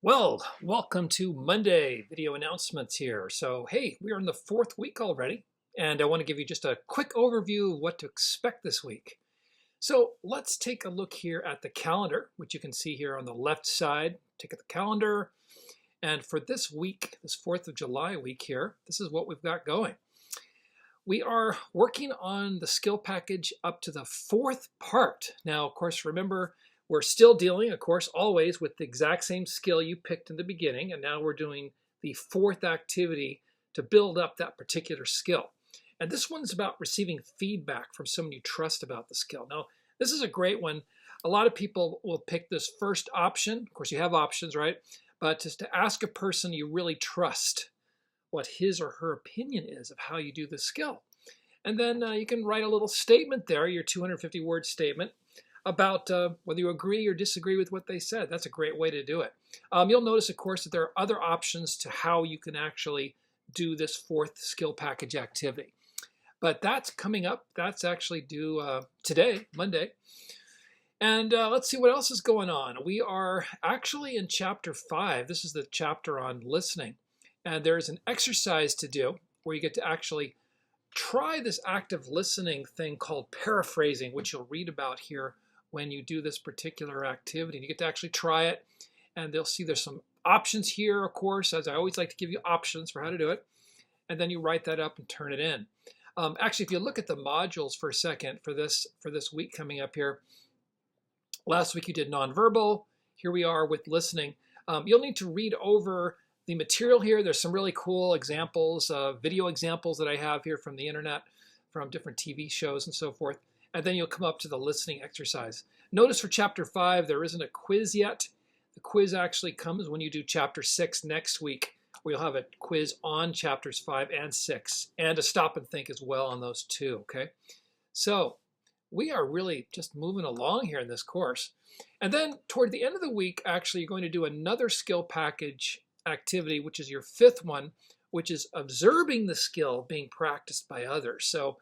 Well, welcome to Monday video announcements here. So, hey, we are in the fourth week already, and I want to give you just a quick overview of what to expect this week. So, let's take a look here at the calendar, which you can see here on the left side. Take the calendar, and for this week, this 4th of July week here, this is what we've got going. We are working on the skill package up to the fourth part. Now, of course, remember, we're still dealing, of course, always with the exact same skill you picked in the beginning, and now we're doing the fourth activity to build up that particular skill. And this one's about receiving feedback from someone you trust about the skill. Now, this is a great one. A lot of people will pick this first option. Of course, you have options, right? But just to ask a person you really trust what his or her opinion is of how you do the skill. And then you can write a little statement there, your 250-word statement, about whether you agree or disagree with what they said. That's a great way to do it. You'll notice, of course, that there are other options to how you can actually do this fourth skill package activity. But that's coming up. That's actually due today, Monday. And let's see what else is going on. We are actually in chapter 5. This is the chapter on listening. And there's an exercise to do where you get to actually try this active listening thing called paraphrasing, which you'll read about here when you do this particular activity. You get to actually try it, and they'll see there's some options here, of course, as I always like to give you options for how to do it. And then you write that up and turn it in. Actually, if you look at the modules for a second for this week coming up here, last week you did nonverbal. Here we are with listening. You'll need to read over the material here. There's some really cool examples, video examples that I have here from the internet, from different TV shows and so forth. And then you'll come up to the listening exercise. Notice for chapter 5, there isn't a quiz yet. The quiz actually comes when you do chapter 6 next week, where you'll have a quiz on chapters 5 and 6, and a stop and think as well on those two, okay? So we are really just moving along here in this course. And then toward the end of the week, actually, you're going to do another skill package activity, which is your 5th one, which is observing the skill being practiced by others. So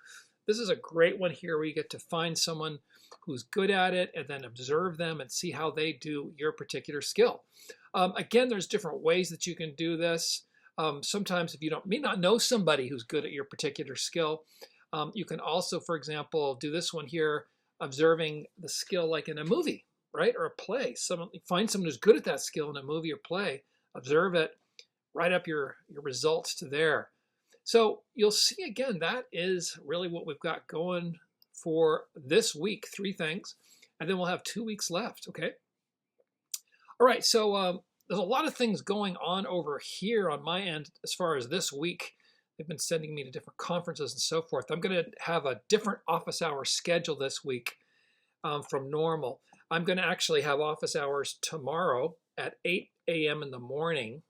this is a great one here where you get to find someone who's good at it and then observe them and see how they do your particular skill. Again, there's different ways that you can do this. Sometimes if you may not know somebody who's good at your particular skill, you can also, for example, do this one here, observing the skill like in a movie, right? Or a play. Find someone who's good at that skill in a movie or play, observe it, write up your results to there. So you'll see again, that is really what we've got going for this week, 3 things, and then we'll have 2 weeks left, okay? All right, so there's a lot of things going on over here on my end as far as this week. They've been sending me to different conferences and so forth. I'm going to have a different office hour schedule this week from normal. I'm going to actually have office hours tomorrow at 8 a.m. in the morning.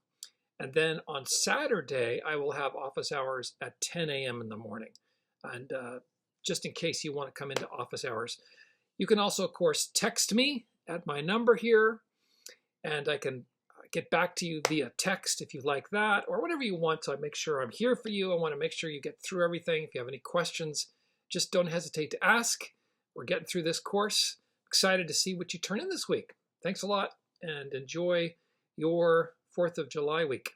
And then on Saturday, I will have office hours at 10 a.m. in the morning. And just in case you want to come into office hours, you can also, of course, text me at my number here, and I can get back to you via text if you like that, or whatever you want. So I make sure I'm here for you. I want to make sure you get through everything. If you have any questions, just don't hesitate to ask. We're getting through this course. Excited to see what you turn in this week. Thanks a lot, and enjoy your 4th of July week.